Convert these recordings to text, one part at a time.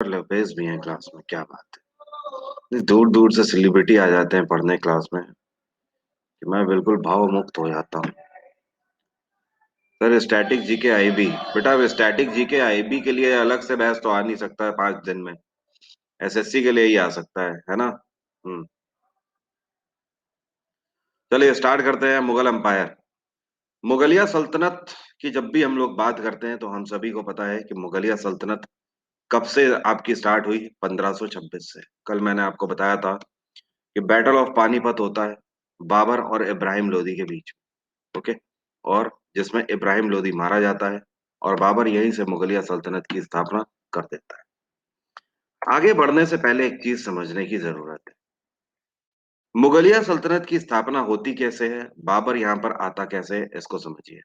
लपेज भी हैं क्लास में, क्या बात है। दूर दूर से सेलिब्रिटी आ जाते हैं पढ़ने क्लास में कि मैं बिल्कुल भाव मुक्त हो जाता हूँ। सर स्टैटिक जीके आईबी, बेटा अब स्टैटिक जीके आईबी के लिए अलग से बैच तो आ नहीं सकता है 5 दिन में। एसएससी के लिए ही आ सकता है ना। चलिए स्टार्ट करते हैं। मुगल एम्पायर, मुगलिया सल्तनत की जब भी हम लोग बात करते हैं तो हम सभी को पता है कि मुगलिया सल्तनत कब से आपकी स्टार्ट हुई। 1526 से। कल मैंने आपको बताया था कि बैटल ऑफ पानीपत होता है बाबर और इब्राहिम लोदी के बीच। ओके। और जिसमें इब्राहिम लोदी मारा जाता है और बाबर यहीं से मुगलिया सल्तनत की स्थापना कर देता है। आगे बढ़ने से पहले एक चीज समझने की जरूरत है। मुगलिया सल्तनत की स्थापना होती कैसे है, बाबर यहां पर आता कैसे है, इसको समझिए।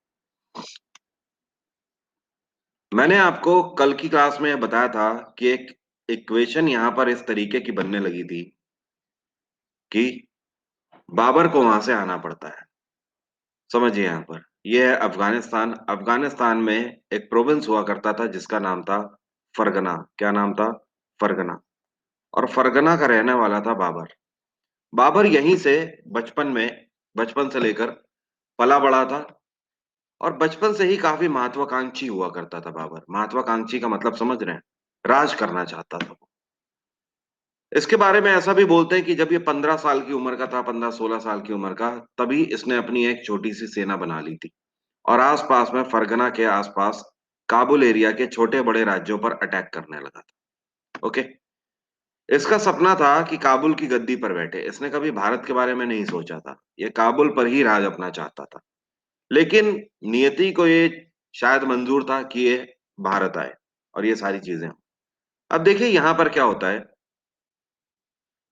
मैंने आपको कल की क्लास में बताया था कि एक इक्वेशन यहां पर इस तरीके की बनने लगी थी कि बाबर को वहां से आना पड़ता है। समझिए यहां पर यह है अफगानिस्तान। अफगानिस्तान में एक प्रोविंस हुआ करता था जिसका नाम था फरगना। क्या नाम था? फरगना। और फरगना का रहने वाला था बाबर। बाबर यहीं से बचपन में, बचपन से लेकर पला बड़ा था। और बचपन से ही काफी महत्वाकांक्षी हुआ करता था बाबर। महत्वाकांक्षी का मतलब समझ रहे हैं? राज करना चाहता था वो। इसके बारे में ऐसा भी बोलते हैं कि जब ये 15 साल की उम्र का था, 15-16 साल की उम्र का, तभी इसने अपनी एक छोटी सी सेना बना ली थी और आसपास में फरगना के आसपास काबुल एरिया के छोटे बड़े राज्यों पर अटैक करने लगा था। ओके। इसका सपना था कि काबुल की गद्दी पर बैठे। इसने कभी भारत के बारे में नहीं सोचा था। ये काबुल पर ही राज अपना चाहता था। लेकिन नियति को ये शायद मंजूर था कि ये भारत आए और ये सारी चीजें हों। अब देखिए यहां पर क्या होता है।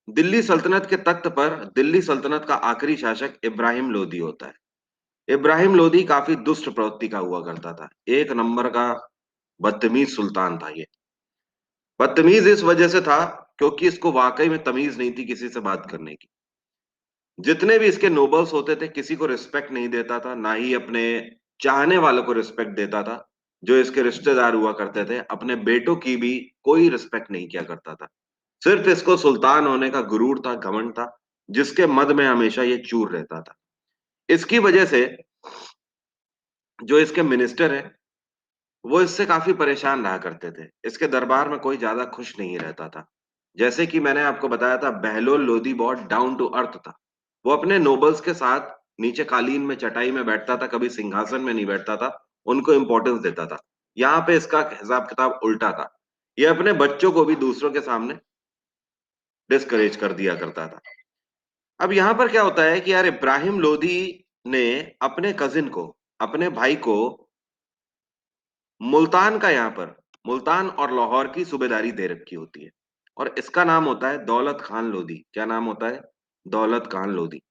दिल्ली सल्तनत के तख्त पर दिल्ली सल्तनत का आखिरी शासक इब्राहिम लोदी होता है। इब्राहिम लोदी काफी दुष्ट प्रवृत्ति का हुआ करता था। एक नंबर का बदतमीज सुल्तान था ये। बदतमीज इस वजह से था क्योंकि इसको वाकई में तमीज नहीं थी किसी से बात करने की। जितने भी इसके नोबल्स होते थे किसी को रिस्पेक्ट नहीं देता था, ना ही अपने चाहने वालों को रिस्पेक्ट देता था। जो इसके रिश्तेदार हुआ करते थे अपने बेटों की भी कोई रिस्पेक्ट नहीं किया करता था। सिर्फ इसको सुल्तान होने का गुरूर था, घमंड था, जिसके मद में हमेशा ये चूर रहता था। इसकी वजह से जो इसके मिनिस्टर है वो इससे काफी परेशान रहा करते थे। इसके दरबार में कोई ज्यादा खुश नहीं रहता था। जैसे कि मैंने आपको बताया था, बहलोल लोदी बहुत डाउन टू अर्थ था। वो अपने नोबल्स के साथ नीचे कालीन में चटाई में बैठता था, कभी सिंहासन में नहीं बैठता था। उनको इंपॉर्टेंस देता था। यहाँ पे इसका हिसाब किताब उल्टा था। ये अपने बच्चों को भी दूसरों के सामने डिस्करेज कर दिया करता था। अब यहाँ पर क्या होता है कि यार इब्राहिम लोदी ने अपने कजिन को, अपने भाई को मुल्तान का, यहाँ पर मुल्तान और लाहौर की सूबेदारी दे रखी होती है। और इसका नाम होता है दौलत खान लोदी। क्या नाम होता है? दौलत खान लोदी।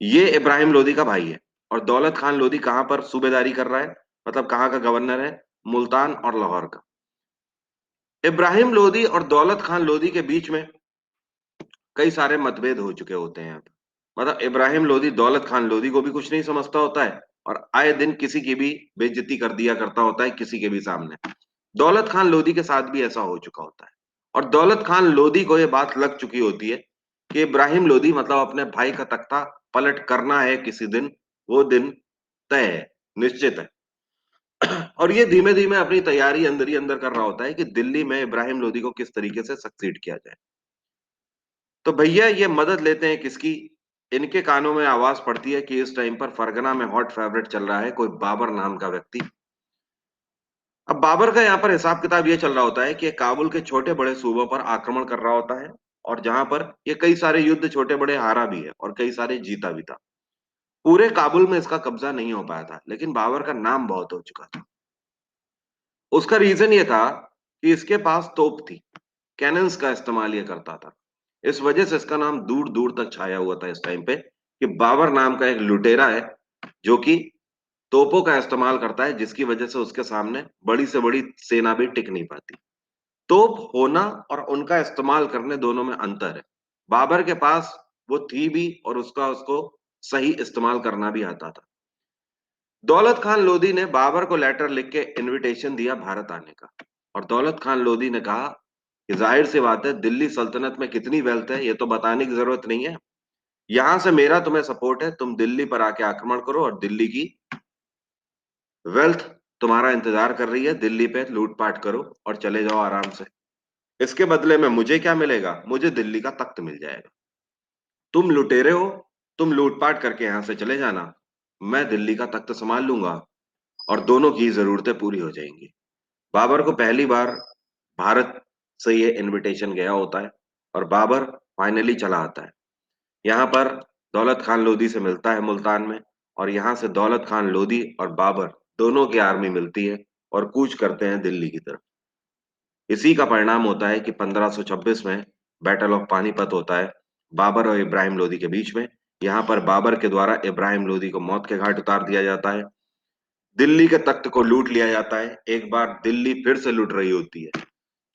ये इब्राहिम लोदी का भाई है। और दौलत खान लोदी कहाँ पर सूबेदारी कर रहा है, मतलब कहाँ का गवर्नर है? मुल्तान और लाहौर का। इब्राहिम लोदी और दौलत खान लोदी के बीच में कई सारे मतभेद हो चुके होते हैं यहाँ पर। मतलब इब्राहिम लोदी दौलत खान लोदी को भी कुछ नहीं समझता होता है और आए दिन किसी की भी बेइज्जती कर दिया करता होता है किसी के भी सामने। दौलत खान लोदी के साथ भी ऐसा हो चुका होता है। और दौलत खान लोदी को यह बात लग चुकी होती है कि इब्राहिम लोदी मतलब अपने भाई का तख्ता पलट करना है किसी दिन। वो दिन तय है, निश्चित है। और ये धीमे धीमे अपनी तैयारी अंदर ही अंदर कर रहा होता है कि दिल्ली में इब्राहिम लोदी को किस तरीके से सक्सीड किया जाए। तो भैया ये मदद लेते हैं किसकी? इनके कानों में आवाज पड़ती है कि इस टाइम पर फरगना में हॉट फेवरेट चल रहा है कोई बाबर नाम का व्यक्ति। अब बाबर का यहाँ पर हिसाब किताब ये चल रहा होता है कि ये काबुल के छोटे बड़े सूबों पर आक्रमण कर रहा होता है। और जहां पर ये कई सारे युद्ध छोटे बड़े हारा भी है और कई सारे जीता भी था। पूरे काबुल में इसका कब्जा नहीं हो पाया था, लेकिन बाबर का नाम बहुत हो चुका था। उसका रीजन ये था कि इसके पास तोप थी, कैनन्स का इस्तेमाल ये करता था। इस वजह से इसका नाम दूर दूर तक छाया हुआ था इस टाइम पे कि बाबर नाम का एक लुटेरा है जो कि तोपों का इस्तेमाल करता है, जिसकी वजह से उसके सामने बड़ी से बड़ी सेना भी टिक नहीं पाती। तोप होना और उनका इस्तेमाल करने दोनों में अंतर है। बाबर के पास वो थी भी और उसका उसको सही इस्तेमाल करना भी आता था। दौलत खान लोदी ने बाबर को लेटर लिख के इनविटेशन दिया भारत आने का। और दौलत खान लोदी ने कहा कि जाहिर सी बात है दिल्ली सल्तनत में कितनी वेल्थ है ये तो बताने की जरूरत नहीं है। यहां से मेरा तुम्हें सपोर्ट है, तुम दिल्ली पर आके आक्रमण करो और दिल्ली की वेल्थ तुम्हारा इंतजार कर रही है, दिल्ली पे लूटपाट करो और चले जाओ आराम से। इसके बदले में मुझे क्या मिलेगा? मुझे दिल्ली का तख्त मिल जाएगा। तुम लुटेरे हो, तुम लूटपाट करके यहां से चले जाना, मैं दिल्ली का तख्त संभाल लूंगा और दोनों की जरूरतें पूरी हो जाएंगी। बाबर को पहली बार भारत से ये इनविटेशन गया होता है और बाबर फाइनली चला आता है। यहाँ पर दौलत खान लोधी से मिलता है मुल्तान में, और यहाँ से दौलत खान लोधी और बाबर दोनों की आर्मी मिलती है और कूच करते हैं दिल्ली की तरफ। इसी का परिणाम होता है कि 1526 में बैटल ऑफ पानीपत होता है बाबर और इब्राहिम लोधी के बीच में। यहाँ पर बाबर के द्वारा इब्राहिम लोधी को मौत के घाट उतार दिया जाता है। दिल्ली के तख्त को लूट लिया जाता है। एक बार दिल्ली फिर से लूट रही होती है,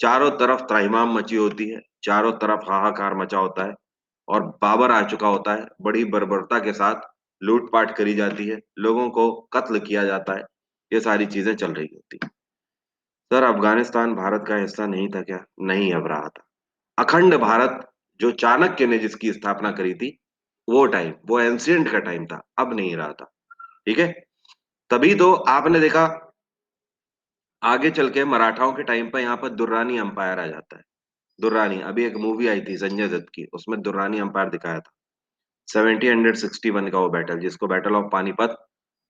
चारों तरफ त्राहिमाम मची होती है, चारों तरफ हाहाकार मचा होता है और बाबर आ चुका होता है। बड़ी बर्बरता के साथ लूटपाट करी जाती है, लोगों को कत्ल किया जाता है, ये सारी चीजें चल रही होती है। सर, अफगानिस्तान भारत का हिस्सा नहीं था क्या? नहीं, अब रहा था। अखंड भारत जो चाणक्य ने जिसकी स्थापना करी थी, वो टाइम, वो एंशियंट का टाइम था, अब नहीं रहा था। ठीक है। तभी तो आपने देखा आगे चल के मराठाओं के टाइम पर यहाँ पर दुर्रानी अंपायर आ जाता है। दुर्रानी, अभी एक मूवी आई थी संजय दत्त की, उसमें दुर्रानी अंपायर दिखाया था। 1761 का वो बैटल, जिसको बैटल ऑफ पानीपत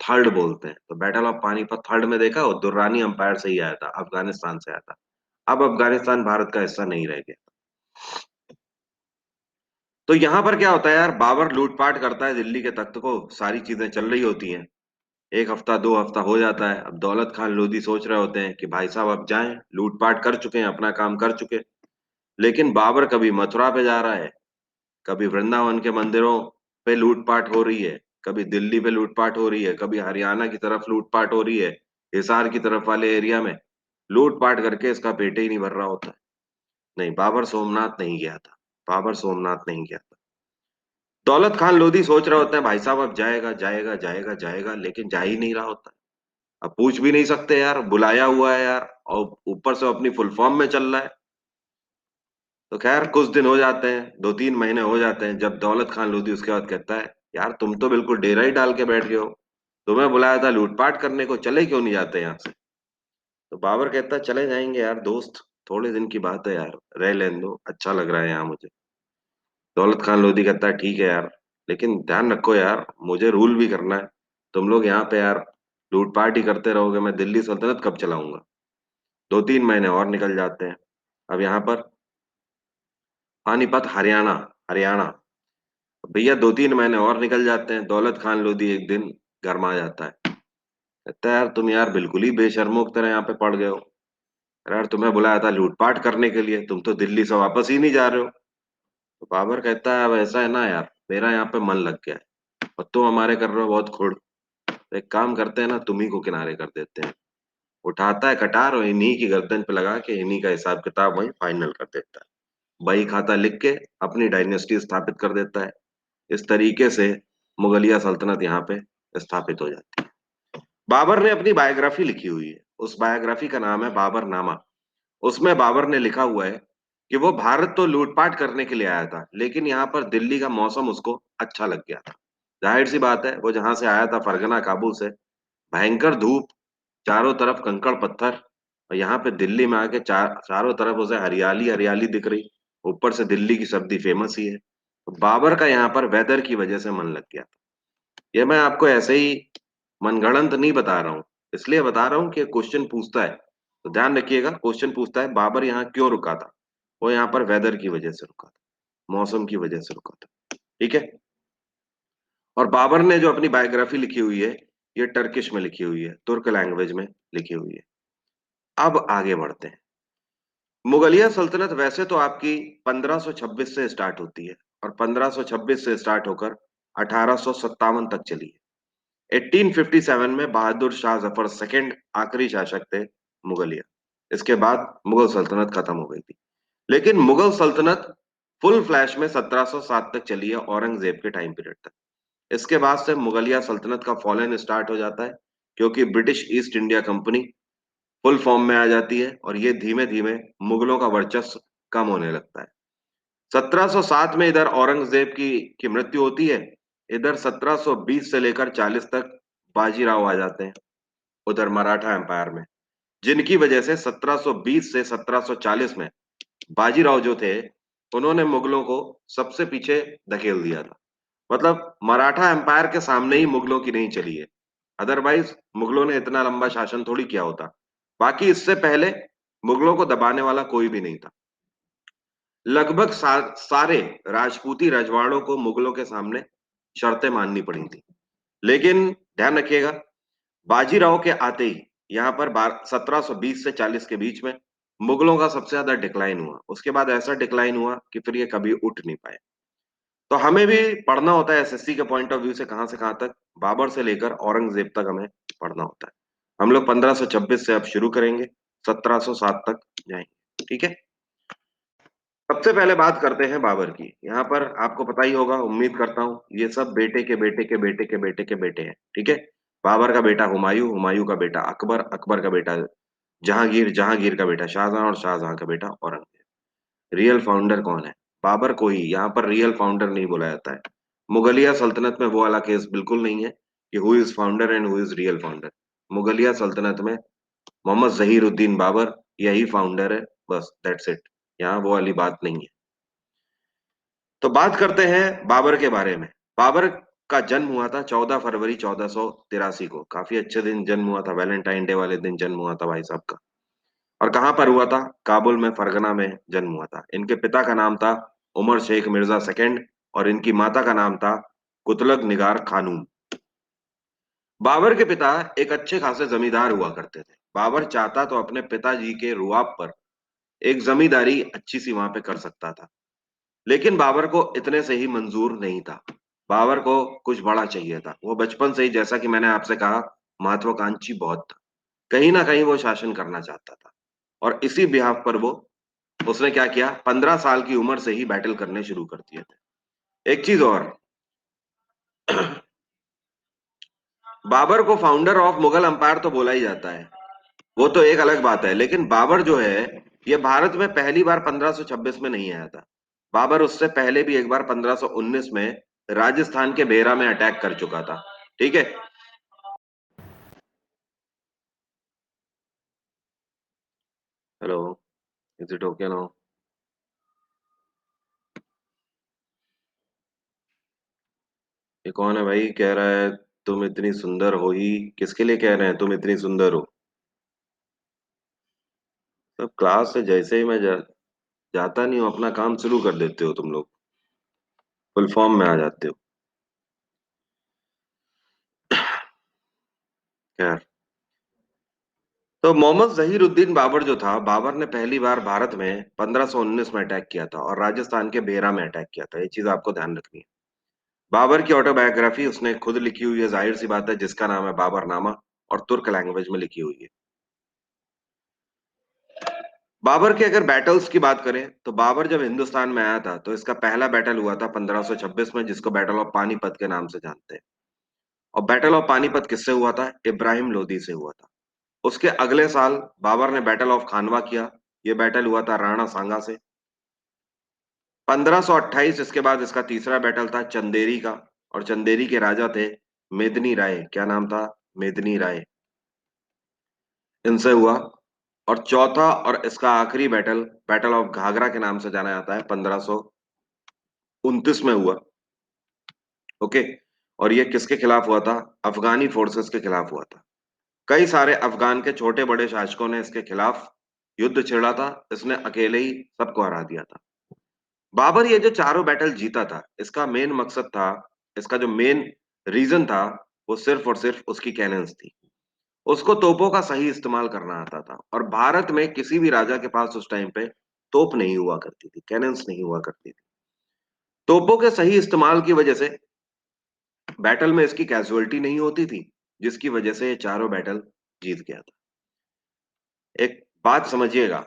थर्ड बोलते हैं, तो बैटल ऑफ पानीपत थर्ड में देखा, वो दुर्रानी अंपायर से ही आया था, अफगानिस्तान से आया था। अब अफगानिस्तान भारत का हिस्सा नहीं रह गया। तो यहां पर क्या होता है यार, बाबर लूटपाट करता है दिल्ली के तख्त को, सारी चीजें चल रही होती हैं। एक हफ्ता दो हफ्ता हो जाता है, अब दौलत खान लोधी सोच रहे होते हैं कि भाई साहब अब जाएं, लूटपाट कर चुके हैं, अपना काम कर चुके। लेकिन बाबर कभी मथुरा पे जा रहा है, कभी वृंदावन के मंदिरों पे लूटपाट हो रही है, कभी दिल्ली पे लूटपाट हो रही है, कभी हरियाणा की तरफ लूटपाट हो रही है, हिसार की तरफ वाले एरिया में लूटपाट करके इसका पेट ही नहीं भर रहा होता है। नहीं, बाबर सोमनाथ नहीं गया था, बाबर सोमनाथ नहीं गया था। दौलत खान लोधी सोच रहे होते हैं भाई साहब अब जाएगा जाएगा जाएगा जाएगा, लेकिन जा ही नहीं रहा होता है। अब पूछ भी नहीं सकते यार, बुलाया हुआ है यार, और ऊपर से अपनी फुल फॉर्म में चल रहा है। तो खैर कुछ दिन हो जाते हैं, 2-3 महीने हो जाते हैं, जब दौलत खान लोधी उसके बाद कहता है यार तुम तो बिल्कुल डेरा ही डाल के बैठ गए हो, तुम्हें बुलाया था लूटपाट करने को, चले क्यों नहीं जाते यहाँ से? तो बाबर कहता है चले जाएंगे यार दोस्त, थोड़े दिन की बात है यार, रह लेने दो, अच्छा लग रहा है यहाँ मुझे। दौलत खान लोधी कहता है ठीक है यार, लेकिन ध्यान रखो यार, मुझे रूल भी करना है। तुम लोग यहाँ पे यार लूटपाट ही करते रहोगे, मैं दिल्ली सल्तनत कब चलाऊंगा? 2-3 महीने और निकल जाते हैं। अब यहाँ पर पानीपत, हरियाणा, हरियाणा, भैया 2-3 महीने और निकल जाते हैं। दौलत खान लोधी एक दिन घर में आ जाता है, कहता है यार तुम यार बिल्कुल ही बेशर्मों की तरह यहाँ पे पड़ गए हो। अरे यार तुम्हें बुलाया था लूटपाट करने के लिए, तुम तो दिल्ली से वापस ही नहीं जा रहे हो। तो बाबर कहता है अब ऐसा है ना यार, मेरा यहाँ पे मन लग गया है और तुम हमारे कर रहे हो बहुत खुड़, तो एक काम करते हैं ना, तुम ही को किनारे कर देते हैं। उठाता है कटार और इन्हीं की गर्दन पे लगा के इन्हीं का हिसाब किताब वहीं फाइनल कर देता है। बही खाता लिख के अपनी डायनेस्टी स्थापित कर देता है। इस तरीके से मुगलिया सल्तनत यहाँ पे स्थापित हो जाती है। बाबर ने अपनी बायोग्राफी लिखी हुई है, उस बायोग्राफी का नाम है बाबरनामा। उसमें बाबर ने लिखा हुआ है कि वो भारत तो लूटपाट करने के लिए आया था, लेकिन यहाँ पर दिल्ली का मौसम उसको अच्छा लग गया था। जाहिर सी बात है, वो जहां से आया था फरगना काबुल से, भयंकर धूप, चारों तरफ कंकड़ पत्थर, और यहाँ पे दिल्ली में आके चारों तरफ उसे हरियाली हरियाली दिख रही। ऊपर से दिल्ली की सर्दी फेमस ही है, तो बाबर का यहाँ पर वेदर की वजह से मन लग गया था। ये मैं आपको ऐसे ही मनगढ़ंत नहीं बता रहा हूँ, इसलिए बता रहा हूँ कि क्वेश्चन पूछता है, तो ध्यान रखिएगा, क्वेश्चन पूछता है बाबर यहाँ क्यों रुका था। वो यहाँ पर वेदर की वजह से रुका था, मौसम की वजह से रुका था। ठीक है। और बाबर ने जो अपनी बायोग्राफी लिखी हुई है, ये टर्किश में लिखी हुई है, तुर्क लैंग्वेज में लिखी हुई है। अब आगे बढ़ते हैं। मुगलिया सल्तनत वैसे तो आपकी 1526 से स्टार्ट होती है, और 1526 से स्टार्ट होकर 1857 तक चली है। 1857 में बहादुर शाह जफर सेकंड आखिरी शासक थे मुगलिया। इसके बाद मुगल सल्तनत खत्म हो गई थी। लेकिन मुगल सल्तनत फुल फ्लैश में 1707 तक चली है, औरंगजेब के टाइम पीरियड तक। इसके बाद से मुगलिया सल्तनत का फॉलन स्टार्ट हो जाता है, क्योंकि British east India company full form में आ जाती है और ये धीमे धीमे मुगलों का वर्चस्व कम होने लगता है। 1707 में इधर औरंगजेब की मृत्यु होती है। इधर 1720 से लेकर 40 तक बाजीराव आ जाते हैं उधर मराठा एम्पायर में, जिनकी वजह से 1720 से 1740 में बाजीराव जो थे, उन्होंने मुगलों को सबसे पीछे धकेल दिया था। मतलब मराठा एम्पायर के सामने ही मुगलों की नहीं चली है। अदरवाइज मुगलों ने इतना लंबा शासन थोड़ी किया होता। बाकी इससे पहले मुगलों को दबाने वाला कोई भी नहीं था। लगभग सारे राजपूती रजवाड़ों को मुगलों के सामने शर्तें माननी पड़ी थी। लेकिन ध्यान रखिएगा, बाजीराव के आते ही यहाँ पर 1720 से 40 के बीच में मुगलों का सबसे ज्यादा डिक्लाइन हुआ। उसके बाद ऐसा डिक्लाइन हुआ कि फिर ये कभी उठ नहीं पाए। तो हमें भी पढ़ना होता है एसएससी के पॉइंट ऑफ व्यू से, कहां तक, बाबर से लेकर औरंगजेब तक हमें पढ़ना होता है। हम लोग 1526 से अब शुरू करेंगे, 1707 तक जाएंगे, ठीक है। सबसे पहले बात करते हैं बाबर की। यहाँ पर आपको पता ही होगा, उम्मीद करता हूँ, ये सब बेटे के बेटे के बेटे के बेटे के बेटे हैं, ठीक है। बाबर का बेटा हुमायूं, हुमायूं का बेटा अकबर, अकबर का बेटा जहांगीर, जहांगीर का बेटा शाहजहां और शाहजहां का बेटा औरंगजेब। रियल फाउंडर कौन है? बाबर को ही यहाँ पर रियल फाउंडर नहीं बोला जाता है। मुगलिया सल्तनत में वो वाला केस बिल्कुल नहीं है कि who is founder and who is real founder. मुगलिया सल्तनत में मोहम्मद जहीरुद्दीन बाबर यही फाउंडर है, बस, दैट्स इट। यहाँ वो वाली बात नहीं है। तो बात करते हैं बाबर के बारे में। बाबर का जन्म हुआ था 14 फरवरी 1483 को। काफी अच्छे दिन जन्म हुआ था, वैलेंटाइन डे वाले दिन जन्म हुआ था भाई साहब का। और कहाँ पर हुआ था? काबुल में, फरगना में जन्म हुआ था। इनके पिता का नाम था उमर शेख मिर्जा सेकंड और इनकी माता का नाम था कुतलग निगार खानूम। बाबर के पिता एक अच्छे खासे जमींदार हुआ करते थे। बाबर चाहता तो अपने पिताजी के रुआब पर एक जमींदारी अच्छी सी वहां पे कर सकता था, लेकिन बाबर को इतने से ही मंजूर नहीं था। बाबर को कुछ बड़ा चाहिए था। वो बचपन से ही, जैसा कि मैंने आपसे कहा, महत्वाकांक्षी बहुत था। कहीं ना कहीं वो शासन करना चाहता था और इसी बिहाफ पर वो उसने क्या किया, 15 साल की उम्र से ही बैटल करने शुरू कर दिए थे। एक चीज और, बाबर को फाउंडर ऑफ मुगल अंपायर तो बोला ही जाता है, वो तो एक अलग बात है, लेकिन बाबर जो है, ये भारत में पहली बार 1526 में नहीं आया था। बाबर उससे पहले भी एक बार 1519 में राजस्थान के बेरा में अटैक कर चुका था, ठीक है। Hello, is it okay now? ये कौन है भाई कह रहा है तुम इतनी सुंदर हो ही? किसके लिए कह रहे हैं तुम इतनी सुंदर हो? तो क्लास से जैसे ही मैं जाता नहीं हूँ, अपना काम शुरू कर देते हो तुम लोग, फुल फॉर्म में आ जाते हो। खैर, तो मोहम्मद जहीरुद्दीन बाबर जो था, बाबर ने पहली बार भारत में 1519 में अटैक किया था और राजस्थान के बेरा में अटैक किया था। ये चीज आपको ध्यान रखनी है। बाबर की ऑटोबायोग्राफी उसने खुद लिखी हुई है, जाहिर सी बात है, जिसका नाम है बाबरनामा, और तुर्क लैंग्वेज में लिखी हुई है। बाबर के अगर बैटल्स की बात करें, तो बाबर जब हिंदुस्तान में आया था तो इसका पहला बैटल हुआ था 1526 में, जिसको बैटल ऑफ पानीपत के नाम से जानते हैं। और बैटल ऑफ पानीपत किससे हुआ था? इब्राहिम लोदी से हुआ था। उसके अगले साल बाबर ने बैटल ऑफ खानवा किया। यह बैटल हुआ था राणा सांगा से। 1528 इसके बाद इसका तीसरा बैटल था चंदेरी का, और चंदेरी के राजा थे मेदिनी राय। क्या नाम था? मेदिनी राय। इनसे हुआ। और चौथा और इसका आखिरी बैटल, बैटल ऑफ घाघरा के नाम से जाना जाता है, 1529 में हुआ। ओके। और ये किसके खिलाफ हुआ था? अफगानी फोर्सेस के खिलाफ हुआ था। कई सारे अफगान के छोटे बड़े शासकों ने इसके खिलाफ युद्ध छेड़ा था। इसने अकेले ही सबको हरा दिया था। बाबर ये जो चारों बैटल जीता था, इसका मेन मकसद था, इसका जो मेन रीजन था, वो सिर्फ और सिर्फ उसकी कैनन्स थी। उसको तोपों का सही इस्तेमाल करना आता था, और भारत में किसी भी राजा के पास उस टाइम पे तोप नहीं हुआ करती थी, कैनन्स नहीं हुआ करती थी। तोपों के सही इस्तेमाल की वजह से बैटल में इसकी कैजुअलिटी नहीं होती थी, जिसकी वजह से ये चारों बैटल जीत गया था। एक बात समझिएगा,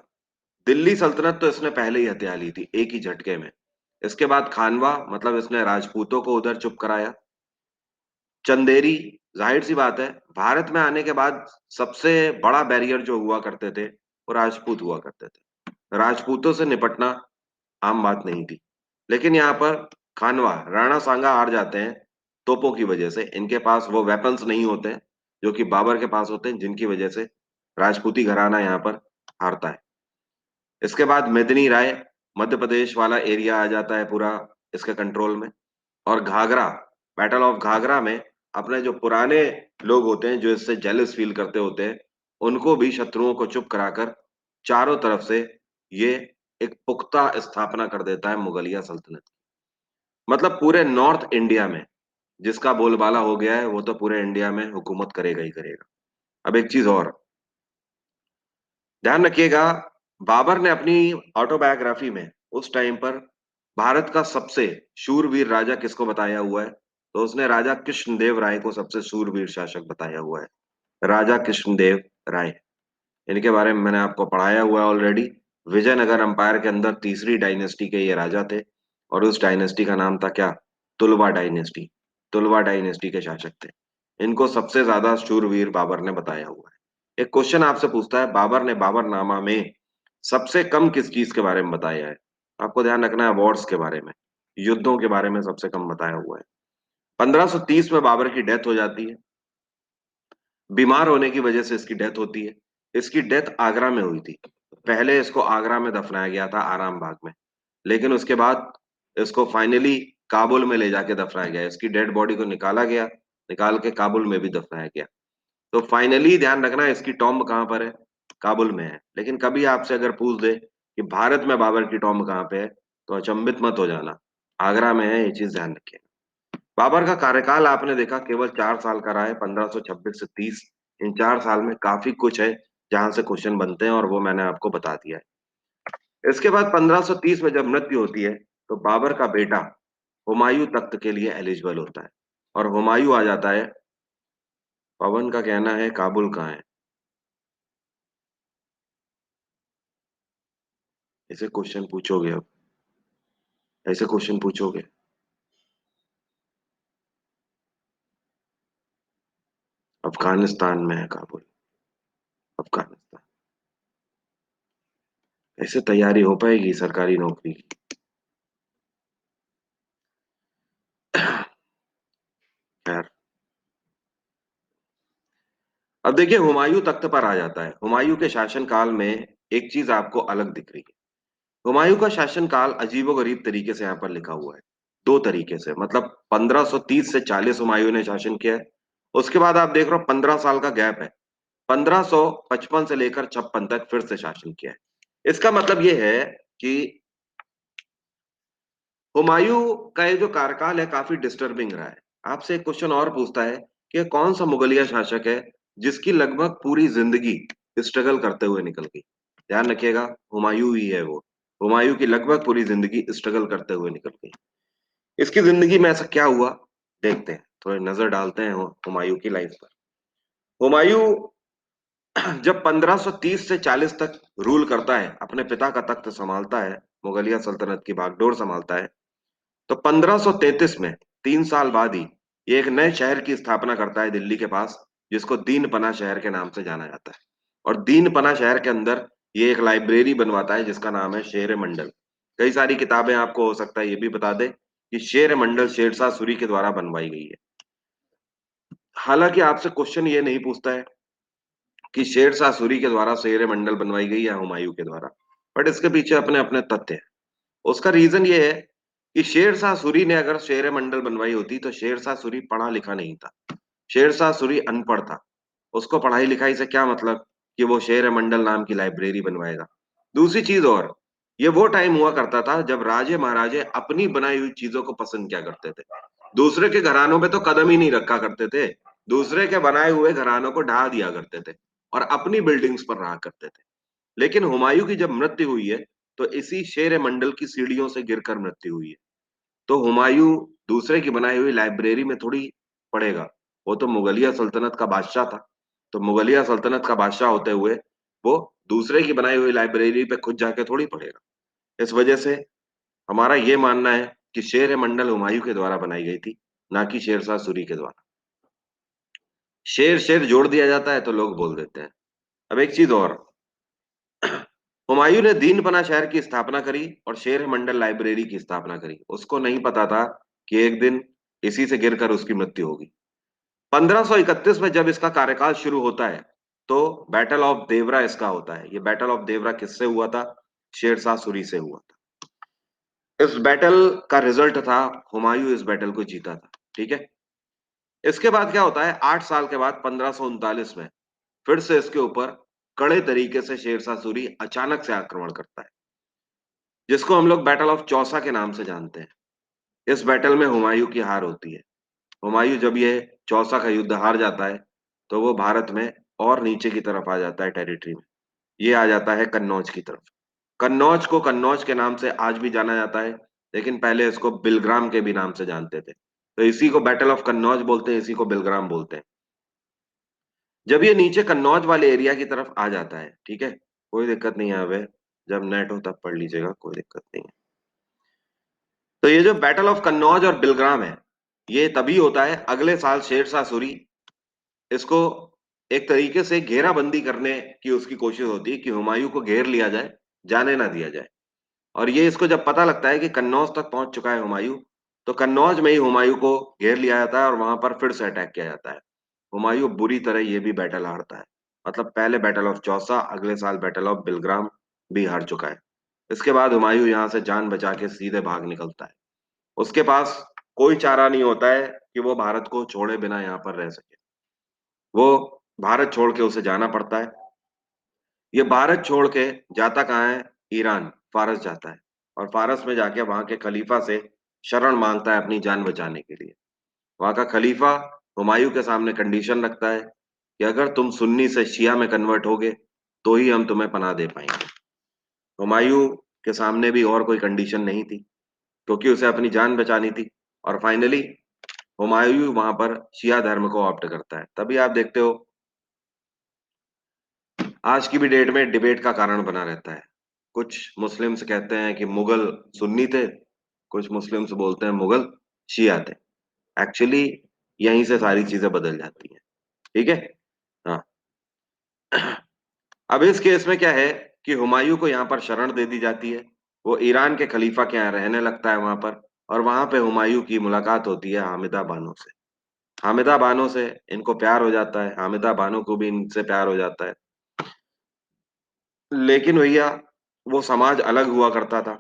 दिल्ली सल्तनत तो इसने पहले ही हत्या ली थी एक ही झटके में। इसके बाद खानवा, मतलब इसने राजपूतों को उधर चुप कराया। चंदेरी, जाहिर सी बात है, भारत में आने के बाद सबसे बड़ा बैरियर जो हुआ करते थे, वो राजपूत हुआ करते थे। राजपूतों से निपटना आम बात नहीं थी। लेकिन यहाँ पर खानवा राणा सांगा हार जाते हैं तोपों की वजह से। इनके पास वो वेपन्स नहीं होते हैं जो कि बाबर के पास होते हैं, जिनकी वजह से राजपूती घराना यहाँ पर हारता है। इसके बाद मेदिनी राय, मध्य प्रदेश वाला एरिया आ जाता है पूरा इसके कंट्रोल में। और घाघरा, बैटल ऑफ घाघरा में अपने जो पुराने लोग होते हैं जो इससे जेलस फील करते होते हैं, उनको भी शत्रुओं को चुप कराकर चारों तरफ से ये एक पुख्ता स्थापना कर देता है मुगलिया सल्तनत। मतलब पूरे नॉर्थ इंडिया में जिसका बोलबाला हो गया है वो तो पूरे इंडिया में हुकूमत करेगा ही करेगा। अब एक चीज और ध्यान रखिएगा, बाबर ने अपनी ऑटोबायोग्राफी में उस टाइम पर भारत का सबसे शूरवीर राजा किसको बताया हुआ है? तो उसने राजा कृष्णदेव राय को सबसे शूरवीर शासक बताया हुआ है। राजा कृष्णदेव राय, इनके बारे में मैंने आपको पढ़ाया हुआ है ऑलरेडी। विजयनगर अंपायर के अंदर तीसरी डायनेस्टी के ये राजा थे, और उस डायनेस्टी का नाम था क्या? तुलवा डायनेस्टी। तुलवा डायनेस्टी के शासक थे। इनको सबसे ज्यादा शूरवीर बाबर ने बताया हुआ है। एक क्वेश्चन आपसे पूछता है, बाबर ने बाबरनामा में सबसे कम किस चीज के बारे में बताया है? आपको ध्यान रखना है वॉर्स के बारे में, युद्धों के बारे में सबसे कम बताया हुआ है। 1530 में बाबर की डेथ हो जाती है। बीमार होने की वजह से इसकी डेथ होती है। इसकी डेथ आगरा में हुई थी। पहले इसको आगरा में दफनाया गया था आराम बाग में, लेकिन उसके बाद इसको फाइनली काबुल में ले जाके दफनाया गया। इसकी डेड बॉडी को निकाला गया, निकाल के काबुल में भी दफनाया गया। तो फाइनली ध्यान रखना इसकी टॉम्ब कहाँ पर है? काबुल में है। लेकिन कभी आपसे अगर पूछ दे कि भारत में बाबर की टॉम्ब कहाँ पे है, तो अचंभित मत हो जाना, आगरा में है, ये चीज ध्यान रखिए। बाबर का कार्यकाल आपने देखा केवल 4 साल का रहा है, 1526 से 30। इन 4 साल में काफी कुछ है जहां से क्वेश्चन बनते हैं, और वो मैंने आपको बता दिया है। इसके बाद 1530 में जब मृत्यु होती है, तो बाबर का बेटा हुमायूं तख्त के लिए एलिजिबल होता है, और हुमायूं आ जाता है। पवन का कहना है काबुल कहाँ है? ऐसे क्वेश्चन पूछोगे अब? ऐसे क्वेश्चन पूछोगे? अफगानिस्तान में है काबुल, अफगानिस्तान। ऐसे तैयारी हो पाएगी सरकारी नौकरी की? खैर, अब देखिए हुमायूं तख्त पर आ जाता है। हुमायूं के शासनकाल में एक चीज आपको अलग दिख रही है। हुमायूं का शासनकाल अजीबोगरीब तरीके से यहाँ पर लिखा हुआ है, दो तरीके से। मतलब 1530 से 40 हुमायूं ने शासन किया है। उसके बाद आप देख रहे हो 15 साल का गैप है, 1555 से लेकर 56 तक फिर से शासन किया है। इसका मतलब ये है कि हुमायूं का ये जो कार्यकाल है काफी डिस्टर्बिंग रहा है। आपसे एक क्वेश्चन और पूछता है कि कौन सा मुगलिया शासक है जिसकी लगभग पूरी जिंदगी स्ट्रगल करते हुए निकल गई? ध्यान रखिएगा, हुमायूं ही है वो। हुमायूं की लगभग पूरी जिंदगी स्ट्रगल करते हुए निकल गई। इसकी जिंदगी में ऐसा क्या हुआ, देखते हैं, थोड़ी नजर डालते हैं हुमायूं की लाइफ पर। हुमायूं जब 1530 से 40 तक रूल करता है, अपने पिता का तख्त संभालता है, मुगलिया सल्तनत की बागडोर संभालता है, तो 1533 में 3 साल बाद ही ये एक नए शहर की स्थापना करता है दिल्ली के पास, जिसको दीन पना शहर के नाम से जाना जाता है। और दीन पना शहर के अंदर ये एक लाइब्रेरी बनवाता है जिसका नाम है शेर मंडल। कई सारी किताबें आपको हो सकता है ये भी बता दे कि शेर मंडल शेरशाह सूरी के द्वारा बनवाई गई है। हालांकि आपसे क्वेश्चन ये नहीं पूछता है कि शेरशाह सूरी के द्वारा शेर मंडल बनवाई गई या हुमायूं के द्वारा, बट इसके पीछे अपने अपने तथ्य हैं। उसका रीजन ये है कि शेरशाह सूरी ने अगर शेर मंडल बनवाई होती तो शेरशाह सूरी पढ़ा लिखा नहीं था। शेरशाह सूरी अनपढ़ था। उसको पढ़ाई लिखाई से क्या मतलब कि वो शेर मंडल नाम की लाइब्रेरी बनवाएगा? दूसरी चीज और, ये वो टाइम हुआ करता था जब राजे महाराजे अपनी बनाई हुई चीजों को पसंद क्या करते थे। दूसरे के घरानों पे तो कदम ही नहीं रखा करते थे। दूसरे के बनाए हुए घरानों को ढा दिया करते थे और अपनी बिल्डिंग्स पर रहा करते थे। लेकिन हुमायूं की जब मृत्यु हुई है, तो इसी शेर मंडल की सीढ़ियों से गिरकर मृत्यु हुई है। तो हुमायूं दूसरे की बनाई हुई लाइब्रेरी में थोड़ी पढ़ेगा। वो तो मुगलिया सल्तनत का बादशाह था। तो मुगलिया सल्तनत का बादशाह होते हुए वो दूसरे की बनाई हुई लाइब्रेरी पे खुद जाके थोड़ी पढ़ेगा। इस वजह से हमारा ये मानना है कि शेर मंडल हुमायूं के द्वारा बनाई गई थी, ना कि शेरशाह सूरी के द्वारा। शेर शेर जोड़ दिया जाता है तो लोग बोल देते हैं। अब एक चीज और, हुमायूं ने दीनपना शहर की स्थापना करी और शेर मंडल लाइब्रेरी की स्थापना करी। उसको नहीं पता था कि एक दिन इसी से गिरकर उसकी मृत्यु होगी। 1531 में जब इसका कार्यकाल शुरू होता है तो बैटल ऑफ देवरा इसका होता है। ये बैटल ऑफ देवरा किससे हुआ था? शेरशाह सूरी से हुआ था। इस बैटल का रिजल्ट था, हुमायूं इस बैटल को जीता था। ठीक है। इसके बाद क्या होता है, 8 साल के बाद 1539 में फिर से इसके ऊपर कड़े तरीके से शेरशाह सूरी अचानक से आक्रमण करता है, जिसको हम लोग बैटल ऑफ चौसा के नाम से जानते हैं। इस बैटल में हुमायूं की हार होती है। हुमायूं जब ये चौसा का युद्ध हार जाता है तो वो भारत में और नीचे की तरफ आ जाता है टेरिटरी में। ये आ जाता है कन्नौज की तरफ। कन्नौज को कन्नौज के नाम से आज भी जाना जाता है, लेकिन पहले इसको बिलग्राम के भी नाम से जानते थे। तो इसी को बैटल ऑफ कन्नौज बोलते हैं, इसी को बिलग्राम बोलते हैं। जब ये नीचे कन्नौज वाले एरिया की तरफ आ जाता है, ठीक है, कोई दिक्कत नहीं है। अब जब नेट हो तब पढ़ लीजिएगा, कोई दिक्कत नहीं है। तो ये जो बैटल ऑफ कन्नौज और बिलग्राम है, ये तभी होता है अगले साल शेरशाह सूरी इसको एक तरीके से घेराबंदी करने की उसकी कोशिश होती है कि हुमायूं को घेर लिया जाए, जाने ना दिया जाए। और ये इसको जब पता लगता है कि कन्नौज तक पहुंच चुका है हुमायूं, तो कन्नौज में ही हुमायूं को घेर लिया जाता है और वहां पर फिर से अटैक किया जाता है। हुमायूं बुरी तरह ये भी बैटल हारता है। मतलब पहले बैटल ऑफ चौसा, अगले साल बैटल ऑफ बिलग्राम भी हार चुका है। इसके बाद हुमायूं यहाँ से जान बचा के सीधे भाग निकलता है। उसके पास कोई चारा नहीं होता है कि वो भारत को छोड़े बिना यहाँ पर रह सके। वो भारत छोड़ के उसे जाना पड़ता है। ये भारत छोड़ के जाता कहाँ है? ईरान, फारस जाता है। और फारस में जाके वहां के खलीफा से शरण मांगता है अपनी जान बचाने के लिए। वहां का खलीफा हुमायूं के सामने कंडीशन रखता है कि अगर तुम सुन्नी से शिया में कन्वर्ट होगे तो ही हम तुम्हें पनाह दे पाएंगे। हुमायूं के सामने भी और कोई कंडीशन नहीं थी, क्योंकि उसे अपनी जान बचानी थी। और फाइनली हुमायूं वहां पर शिया धर्म को ऑप्ट करता है। तभी आप देखते हो आज की भी डेट में डिबेट का कारण बना रहता है। कुछ मुस्लिम्स कहते हैं कि मुगल सुन्नी थे, कुछ मुस्लिम्स बोलते हैं मुगल शिया थे। एक्चुअली यहीं से सारी चीजें बदल जाती हैं। ठीक है। हाँ। अब इस केस में क्या है कि हुमायूं को यहाँ पर शरण दे दी जाती है। वो ईरान के खलीफा के यहाँ रहने लगता है वहां पर। और वहां पे हुमायूं की मुलाकात होती है हामिदा बानो से। हामिदा बानो से इनको प्यार हो जाता है, हामिदा बानो को भी इनसे प्यार हो जाता है। लेकिन भैया वो समाज अलग हुआ करता था।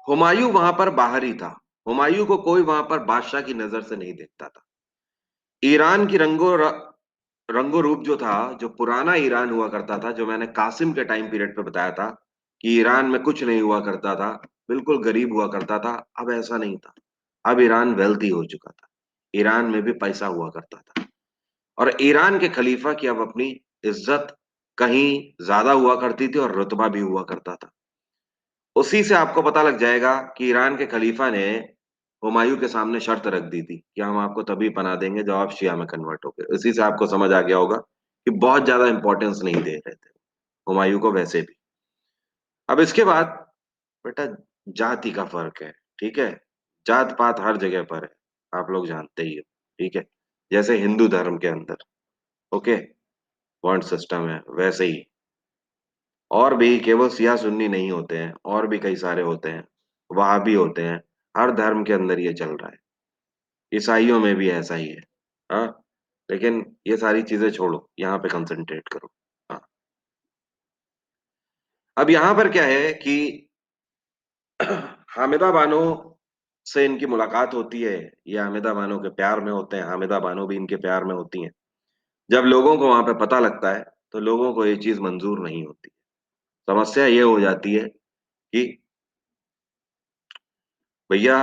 हुमायूं वहां पर बाहर ही था। हुमायूं को कोई वहां पर बादशाह की नजर से नहीं देखता था। ईरान की रंगो रूप जो था, जो पुराना ईरान हुआ करता था, जो मैंने कासिम के टाइम पीरियड पे बताया था कि ईरान में कुछ नहीं हुआ करता था, बिल्कुल गरीब हुआ करता था, अब ऐसा नहीं था। अब ईरान वेल्थी हो चुका था। ईरान में भी पैसा हुआ करता था। और ईरान के खलीफा की अब अपनी इज्जत कहीं ज्यादा हुआ करती थी और रुतबा भी हुआ करता था। उसी से आपको पता लग जाएगा कि ईरान के खलीफा ने हुमायूं के सामने शर्त रख दी थी कि हम आपको तभी पनाह देंगे जब आप शिया में कन्वर्ट हो गए। इसी से आपको समझ आ गया होगा कि बहुत ज्यादा इंपॉर्टेंस नहीं दे रहे थे हुमायूं को वैसे भी। अब इसके बाद बेटा जाति का फर्क है। ठीक है। जात पात हर जगह पर है, आप लोग जानते ही हो। ठीक है। जैसे हिंदू धर्म के अंदर, ओके, वर्ण सिस्टम है, वैसे ही और भी केवल सिया सुन्नी नहीं होते हैं, और भी कई सारे होते हैं। वहाबी होते हैं। हर धर्म के अंदर ये चल रहा है। ईसाइयों में भी ऐसा ही है। हाँ। लेकिन ये सारी चीजें छोड़ो, यहाँ पे कंसंट्रेट करो। हाँ। अब यहाँ पर क्या है कि हामिदा बानो से इनकी मुलाकात होती है। ये हामिदा बानो के प्यार में होते हैं, हामिदा बानो भी इनके प्यार में होती हैं। जब लोगों को वहां पे पता लगता है तो लोगों को ये चीज मंजूर नहीं होती। समस्या ये हो जाती है कि भैया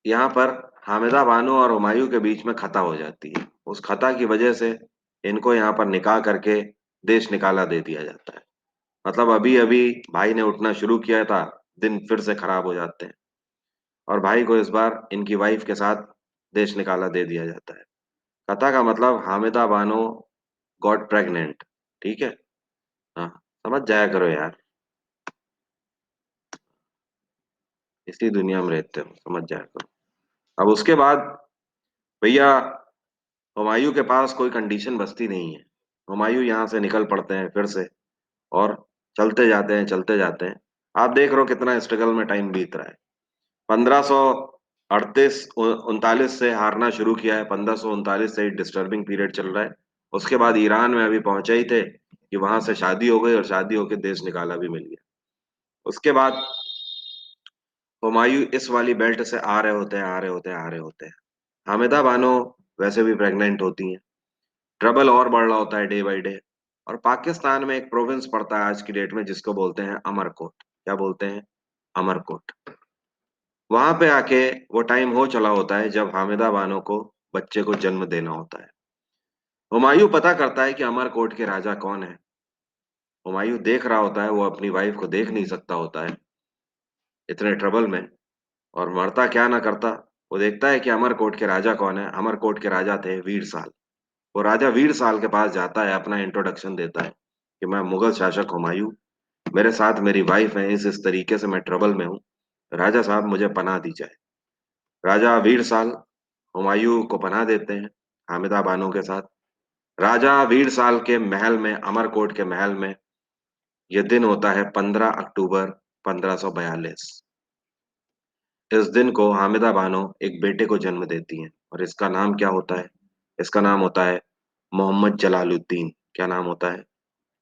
यहाँ पर हामिदा बानो और हुमायूं के बीच में खता हो जाती है। उस खता की वजह से इनको यहाँ पर निकाह करके देश निकाला दे दिया जाता है। मतलब अभी अभी भाई ने उठना शुरू किया था, दिन फिर से खराब हो जाते हैं। और भाई को इस बार इनकी वाइफ के साथ देश निकाला दे दिया जाता है। कथा का मतलब हामिदा बानो गॉट प्रेग्नेंट। ठीक है। हाँ। समझ जाया करो यार, इसी दुनिया में रहते हो, समझ जाया करो। अब उसके बाद भैया हुमायूं के पास कोई कंडीशन बचती नहीं है। हुमायूं यहाँ से निकल पड़ते हैं फिर से। और चलते जाते हैं, चलते जाते हैं। आप देख रहे हो कितना स्ट्रगल में टाइम बीत रहा है। 1538 उनतालीस से हारना शुरू किया है, 1539 से डिस्टर्बिंग पीरियड चल रहा है। उसके बाद ईरान में अभी पहुंचे ही थे कि वहां से शादी हो गई और शादी होके देश निकाला भी मिल गया। उसके बाद हुमायूं इस वाली बेल्ट से आ रहे होते हैं, आ रहे होते हैं, आ रहे होते हैं। हामिदा बानो वैसे भी प्रेग्नेंट होती हैं। ट्रबल और बढ़ रहा होता है डे बाय डे। और पाकिस्तान में एक प्रोविंस पड़ता है आज की डेट में जिसको बोलते हैं अमरकोट। क्या बोलते हैं? अमरकोट। वहां पे आके वो टाइम हो चला होता है जब हामिदा बानो को बच्चे को जन्म देना होता है। हुमायूं पता करता है कि अमरकोट के राजा कौन है। हुमायूं देख रहा होता है, वो अपनी वाइफ को देख नहीं सकता होता है इतने ट्रबल में। और मरता क्या ना करता, वो देखता है कि अमरकोट के राजा कौन है। अमरकोट के राजा थे वीर साल। वो राजा वीर साल के पास जाता है, अपना इंट्रोडक्शन देता है कि मैं मुगल शासक हुमायूं, मेरे साथ मेरी वाइफ है, इस तरीके से मैं ट्रबल में हूँ। राजा साहब मुझे पनाह दी जाए। राजा वीर साल हुमायूं को पनाह देते हैं हामिदा बानो के साथ। राजा वीर साल के महल में, अमरकोट के महल में, यह दिन होता है 15 अक्टूबर 1542। इस दिन को हामिदा बानो एक बेटे को जन्म देती हैं और इसका नाम क्या होता है? इसका नाम होता है मोहम्मद जलालुद्दीन। क्या नाम होता है?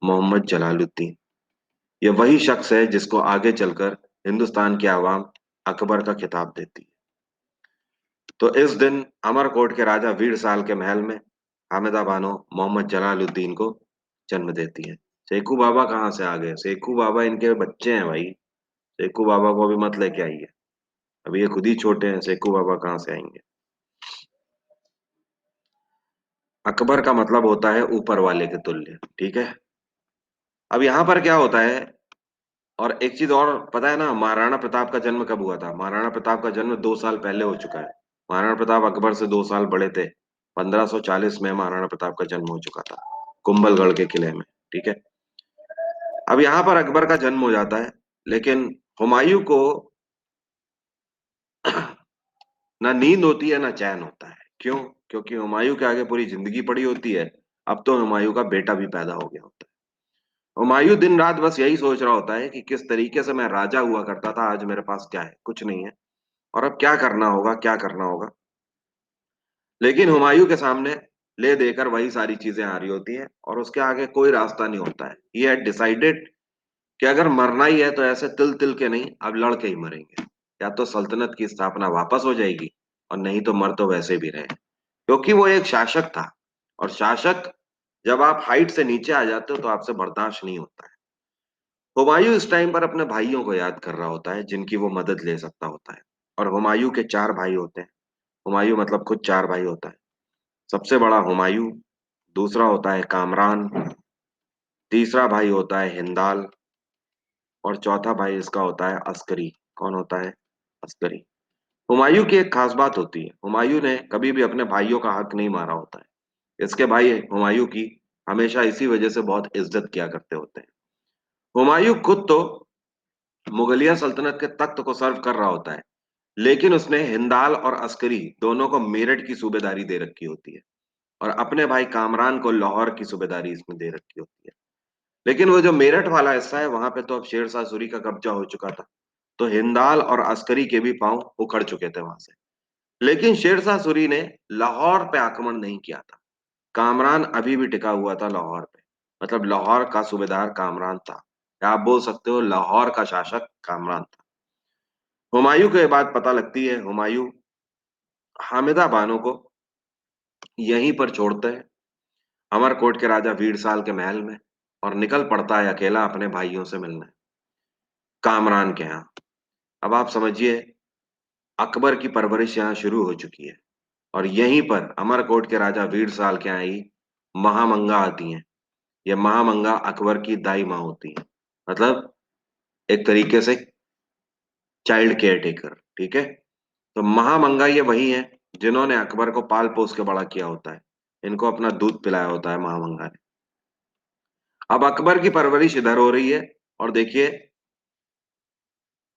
मोहम्मद जलालुद्दीन। ये वही शख्स है जिसको आगे चलकर हिंदुस्तान की आवाम अकबर का खिताब देती है। तो इस दिन अमरकोट के राजा वीर साल के महल में हामिदा बानो मोहम्मद जलालुद्दीन को जन्म देती है। सेखू बाबा कहाँ से आ गए? सेखू बाबा इनके बच्चे हैं भाई। सेखू बाबा को अभी मत लेके आइए, अभी ये खुद ही छोटे हैं, सेखू बाबा कहाँ से आएंगे? अकबर का मतलब होता है ऊपर वाले के तुल्य, ठीक है। अब यहाँ पर क्या होता है, और एक चीज और पता है ना, महाराणा प्रताप का जन्म कब हुआ था? महाराणा प्रताप का जन्म 2 साल पहले हो चुका है। महाराणा प्रताप अकबर से 2 साल बड़े थे। 1540 में महाराणा प्रताप का जन्म हो चुका था, कुंभलगढ़ के किले में, ठीक है। अब यहाँ पर अकबर का जन्म हो जाता है, लेकिन हुमायूं को ना नींद होती है ना चैन होता है। क्यों? क्योंकि हुमायूं के आगे पूरी जिंदगी पड़ी होती है। अब तो हुमायूं का बेटा भी पैदा हो गया होता है। हुमायूं दिन रात बस यही सोच रहा होता है कि किस तरीके से मैं राजा हुआ करता था, आज मेरे पास क्या है? कुछ नहीं है। और अब क्या करना होगा, क्या करना होगा? लेकिन हुमायूं के सामने ले देकर वही सारी चीजें आ रही होती हैं और उसके आगे कोई रास्ता नहीं होता है। ये है डिसाइडेड कि अगर मरना ही है तो ऐसे तिल तिल के नहीं, अब लड़ के ही मरेंगे। या तो सल्तनत की स्थापना वापस हो जाएगी, और नहीं तो मर तो वैसे भी रहे। क्योंकि वो एक शासक था, और शासक जब आप हाइट से नीचे आ जाते हो तो आपसे बर्दाश्त नहीं होता है। हुमायूं इस टाइम पर अपने भाइयों को याद कर रहा होता है जिनकी वो मदद ले सकता होता है। और हुमायूं के 4 भाई होते हैं। हुमायूं मतलब खुद 4 भाई होता है। सबसे बड़ा हुमायूं, दूसरा होता है कामरान, तीसरा भाई होता है हिंदाल, और चौथा भाई इसका होता है अस्करी। कौन होता है? अस्करी। हुमायूं की एक खास बात होती है, हुमायूं ने कभी भी अपने भाइयों का हक नहीं मारा होता है। इसके भाई हुमायूं की हमेशा इसी वजह से बहुत इज्जत किया करते होते हैं। हुमायूं खुद तो मुगलिया सल्तनत के तख्त को सर्व कर रहा होता है, लेकिन उसने हिंदाल और अस्करी दोनों को मेरठ की सूबेदारी दे रखी होती है, और अपने भाई कामरान को लाहौर की सूबेदारी इसमें दे रखी होती है। लेकिन वो जो मेरठ वाला हिस्सा है वहां पे तो अब शेरशाह सूरी का कब्जा हो चुका था। तो हिंदाल और अस्करी के भी पांव उखड़ चुके थे वहां से। लेकिन शेरशाह सूरी ने लाहौर पे आक्रमण नहीं किया था। कामरान अभी भी टिका हुआ था लाहौर पे। मतलब लाहौर का सूबेदार कामरान था, या आप बोल सकते हो लाहौर का शासक कामरान था। हुमायूं को ये बात पता लगती है। हुमायूं हामिदा बानो को यहीं पर छोड़ते हैं, अमरकोट के राजा वीर साल के महल में, और निकल पड़ता है अकेला अपने भाइयों से मिलने कामरान के यहाँ। अब आप समझिए, अकबर की परवरिश यहाँ शुरू हो चुकी है, और यहीं पर अमरकोट के राजा वीर साल के यहाँ ही महामंगा आती हैं। ये महामंगा अकबर की दाई माँ होती है, मतलब एक तरीके से चाइल्ड केयर टेकर, ठीक है। तो महामंगा ये वही है जिन्होंने अकबर को पाल पोस के बड़ा किया होता है। इनको अपना दूध पिलाया होता है महामंगा ने। अब अकबर की परवरिश इधर हो रही है, और देखिए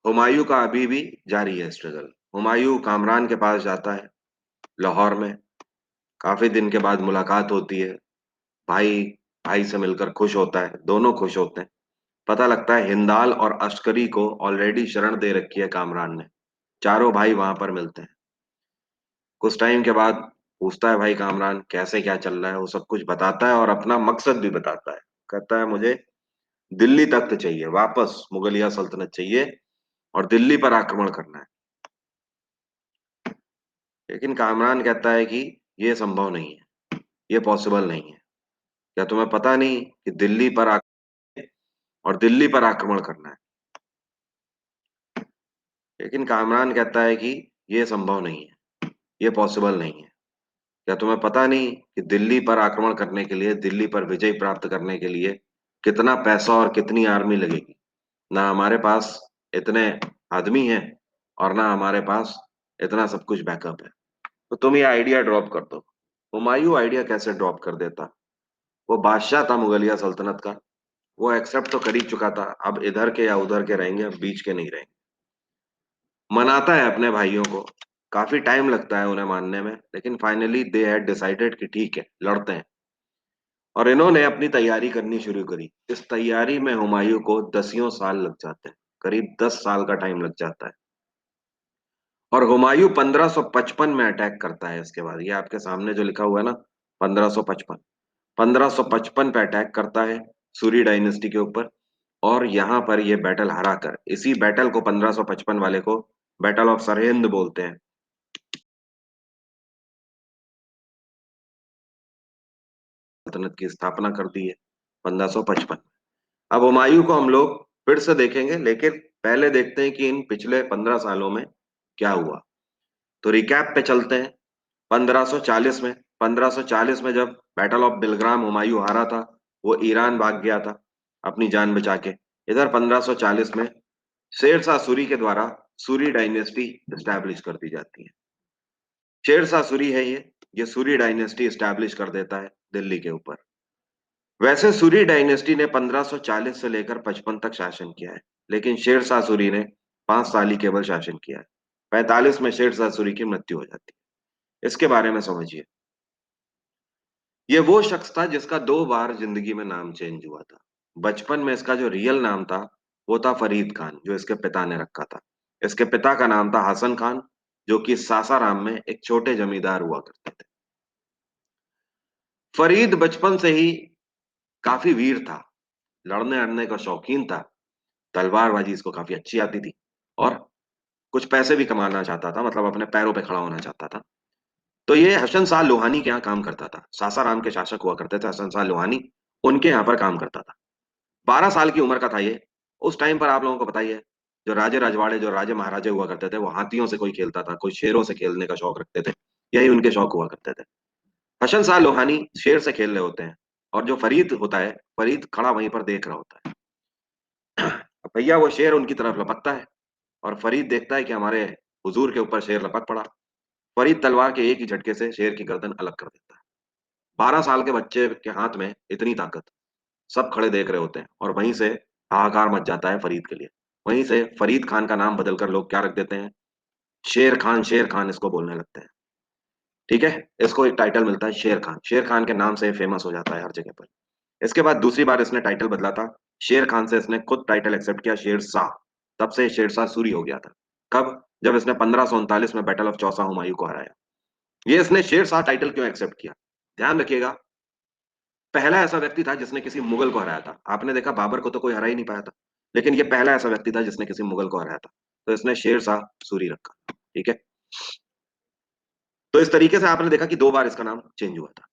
हुमायूं का अभी भी जारी है स्ट्रगल। हुमायूं कामरान के पास जाता है लाहौर में। काफी दिन के बाद मुलाकात होती है। भाई भाई से मिलकर खुश होता है, दोनों खुश होते हैं। पता लगता है हिंदाल और अश्करी को ऑलरेडी शरण दे रखी है कामरान ने। चारों भाई वहां पर मिलते हैं। कुछ टाइम के बाद पूछता है भाई कामरान कैसे क्या चल रहा है, वो सब कुछ बताता है और अपना मकसद भी बताता है। कहता है मुझे दिल्ली तख्त चाहिए, वापस मुगलिया सल्तनत चाहिए और दिल्ली पर आक्रमण करना है। लेकिन कामरान कहता है कि ये संभव नहीं है, ये पॉसिबल नहीं है। क्या तुम्हें पता नहीं कि दिल्ली पर और दिल्ली पर आक्रमण करना है? लेकिन कामरान कहता है कि ये संभव नहीं है, ये पॉसिबल नहीं है। क्या तुम्हें पता नहीं कि दिल्ली पर आक्रमण करने के लिए, दिल्ली पर विजय प्राप्त करने के लिए कितना पैसा और कितनी आर्मी लगेगी? ना हमारे पास इतने आदमी हैं और ना हमारे पास इतना सब कुछ बैकअप है। तो तुम ये आइडिया ड्रॉप कर दो। हुमायूं आइडिया कैसे ड्रॉप कर देता? वो बादशाह था मुगलिया सल्तनत का, वो एक्सेप्ट तो कर ही चुका था। अब इधर के या उधर के रहेंगे, अब बीच के नहीं रहेंगे। मनाता है अपने भाइयों को। काफी टाइम लगता है उन्हें मानने में, लेकिन फाइनली दे हैड डिसाइडेड कि ठीक है लड़ते हैं। और इन्होंने अपनी तैयारी करनी शुरू करी। इस तैयारी में हुमायूं को दसियों साल लग जाते हैं, करीब 10 साल का टाइम लग जाता है। और हुमायूं 1555 में अटैक करता है। इसके बाद ये आपके सामने जो लिखा हुआ है ना, 1555, 1555 पे अटैक करता है सूरी डायनेस्टी के ऊपर। और यहाँ पर ये बैटल हराकर, इसी बैटल को 1555 वाले को बैटल ऑफ सरहिंद बोलते हैं, सल्तनत की स्थापना कर दी है 1555। अब हुमायूं को हम लोग फिर से देखेंगे, लेकिन पहले देखते हैं कि इन पिछले 15 सालों में क्या हुआ। तो रिकैप पे चलते हैं। 1540 में 1540 में जब बैटल ऑफ बिलग्राम हुमायूं हारा था, वो ईरान भाग गया था अपनी जान बचा के। इधर 1540 में शेर शाह सूरी के द्वारा सूरी डायनेस्टी स्टैब्लिश कर दी जाती है। शेर शाह सूरी है ये सूरी डायनेस्टी स्टैब्लिश कर देता है दिल्ली के ऊपर। वैसे सूरी डायनेस्टी ने 1540 से लेकर 55 तक शासन किया है, लेकिन शेर शाह सूरी ने 5 साल ही केवल शासन किया है। 45 में शेर शाह सूरी की मृत्यु हो जाती है। इसके बारे में समझिए। ये वो शख्स था जिसका 2 बार जिंदगी में नाम चेंज हुआ था। बचपन में इसका जो रियल नाम था वो था फरीद खान, जो इसके पिता ने रखा था। इसके पिता का नाम था हसन खान, जो कि सासाराम में एक छोटे जमींदार हुआ करते थे। फरीद बचपन से ही काफी वीर था, लड़ने अड़ने का शौकीन था। तलवारबाजी इसको काफी अच्छी आती थी और कुछ पैसे भी कमाना चाहता था, मतलब अपने पैरों पे खड़ा होना चाहता था। तो ये हसन शाह लोहानी के यहाँ काम करता था। सासाराम के शासक हुआ करते थे हसन शाह लोहानी, उनके यहाँ पर काम करता था। 12 साल की उम्र का था ये। उस टाइम पर आप लोगों को पता ही है, जो राजे रजवाड़े, जो राजे महाराजे हुआ करते थे, वो हाथियों से कोई खेलता था, कोई शेरों से खेलने का शौक रखते थे। यही उनके शौक हुआ करते थे। हसन शाह लोहानी शेर से खेल रहे होते हैं और जो फरीद होता है, फरीद खड़ा वहीं पर देख रहा होता है। अब भैया वो शेर उनकी तरफ लपकता है और फरीद देखता है कि हमारे हुजूर के ऊपर शेर लपक पड़ा। फरीद तलवार के एक ही झटके से शेर की गर्दन अलग कर देता है। 12 साल के बच्चे के हाथ में इतनी ताकत, सब खड़े देख रहे होते हैं और वहीं से हाहाकार मच जाता है फरीद के लिए। वहीं से फरीद खान का नाम बदलकर लोग क्या रख देते हैं, शेर खान इसको बोलने लगते हैं। ठीक है, इसको एक टाइटल मिलता है शेर खान। शेर खान के नाम से फेमस हो जाता है हर जगह पर। इसके बाद दूसरी बार इसने टाइटल बदला था। शेर खान से इसने खुद टाइटल एक्सेप्ट किया शेर शाह। तब से शेर शाह सूरी हो गया था। कब? जब इसने 1539 में बैटल ऑफ चौसा हुमायूं को हराया। ये इसने शेर शाह टाइटल क्यों एक्सेप्ट किया? ध्यान रखिएगा, पहला ऐसा व्यक्ति था जिसने किसी मुगल को हराया था। आपने देखा बाबर को तो कोई हरा ही नहीं पाया था, लेकिन ये पहला ऐसा व्यक्ति था जिसने किसी मुगल को हराया था। तो इसने शेर शाह सूरी रखा। ठीक है, तो इस तरीके से आपने देखा कि 2 बार इसका नाम चेंज हुआ था।